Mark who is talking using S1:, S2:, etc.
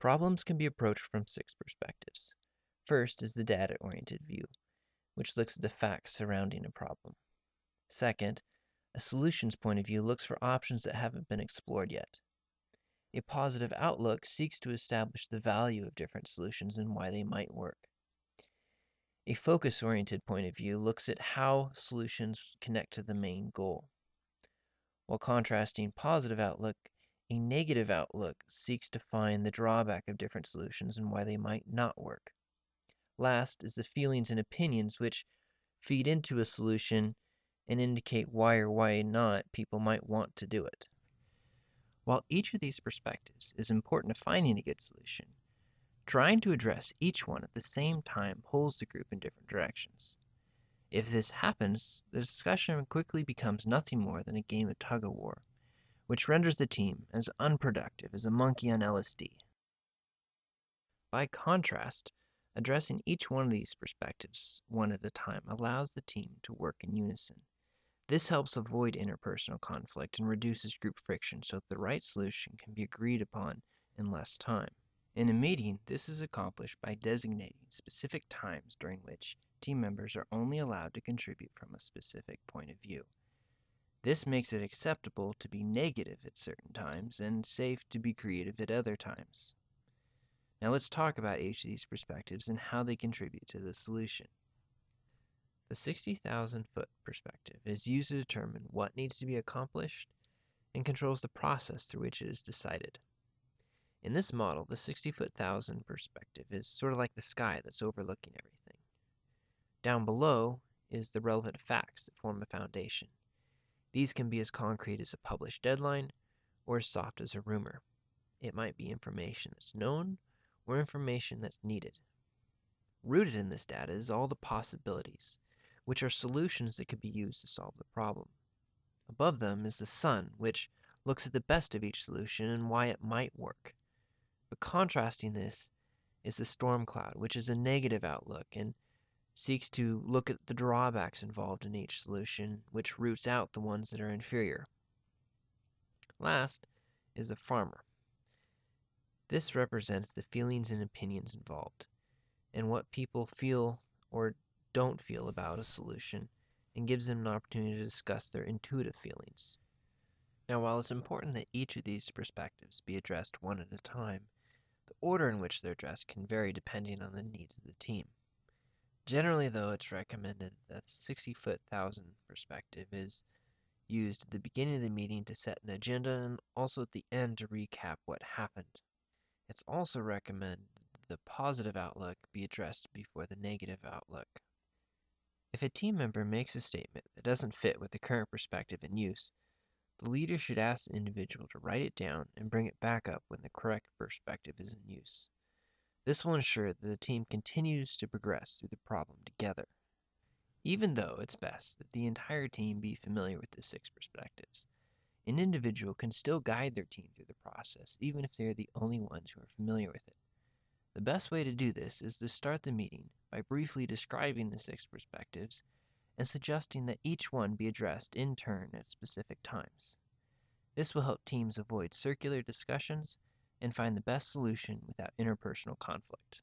S1: Problems can be approached from 6 perspectives. First is the data-oriented view, which looks at the facts surrounding a problem. Second, a solutions point of view looks for options that haven't been explored yet. A positive outlook seeks to establish the value of different solutions and why they might work. A focus-oriented point of view looks at how solutions connect to the main goal. While contrasting positive outlook, a negative outlook seeks to find the drawback of different solutions and why they might not work. Last is the feelings and opinions, which feed into a solution and indicate why or why not people might want to do it. While each of these perspectives is important to finding a good solution, trying to address each one at the same time pulls the group in different directions. If this happens, the discussion quickly becomes nothing more than a game of tug-of-war, which renders the team as unproductive as a monkey on LSD. By contrast, addressing each one of these perspectives one at a time allows the team to work in unison. This helps avoid interpersonal conflict and reduces group friction so that the right solution can be agreed upon in less time. In a meeting, this is accomplished by designating specific times during which team members are only allowed to contribute from a specific point of view. This makes it acceptable to be negative at certain times and safe to be creative at other times. Now let's talk about each of these perspectives and how they contribute to the solution. The 60,000-foot perspective is used to determine what needs to be accomplished and controls the process through which it is decided. In this model, the 60,000 perspective is sort of like the sky that's overlooking everything. Down below is the relevant facts that form a foundation. These can be as concrete as a published deadline or as soft as a rumor. It might be information that's known or information that's needed. Rooted in this data is all the possibilities, which are solutions that could be used to solve the problem. Above them is the sun, which looks at the best of each solution and why it might work. But contrasting this is the storm cloud, which is a negative outlook and seeks to look at the drawbacks involved in each solution, which roots out the ones that are inferior. Last is the farmer. This represents the feelings and opinions involved, and what people feel or don't feel about a solution, and gives them an opportunity to discuss their intuitive feelings. Now, while it's important that each of these perspectives be addressed one at a time, the order in which they're addressed can vary depending on the needs of the team. Generally, though, it's recommended that the 60,000 perspective is used at the beginning of the meeting to set an agenda and also at the end to recap what happened. It's also recommended that the positive outlook be addressed before the negative outlook. If a team member makes a statement that doesn't fit with the current perspective in use, the leader should ask the individual to write it down and bring it back up when the correct perspective is in use. This will ensure that the team continues to progress through the problem together. Even though it's best that the entire team be familiar with the 6 perspectives, an individual can still guide their team through the process, even if they are the only ones who are familiar with it. The best way to do this is to start the meeting by briefly describing the 6 perspectives and suggesting that each one be addressed in turn at specific times. This will help teams avoid circular discussions and find the best solution without interpersonal conflict.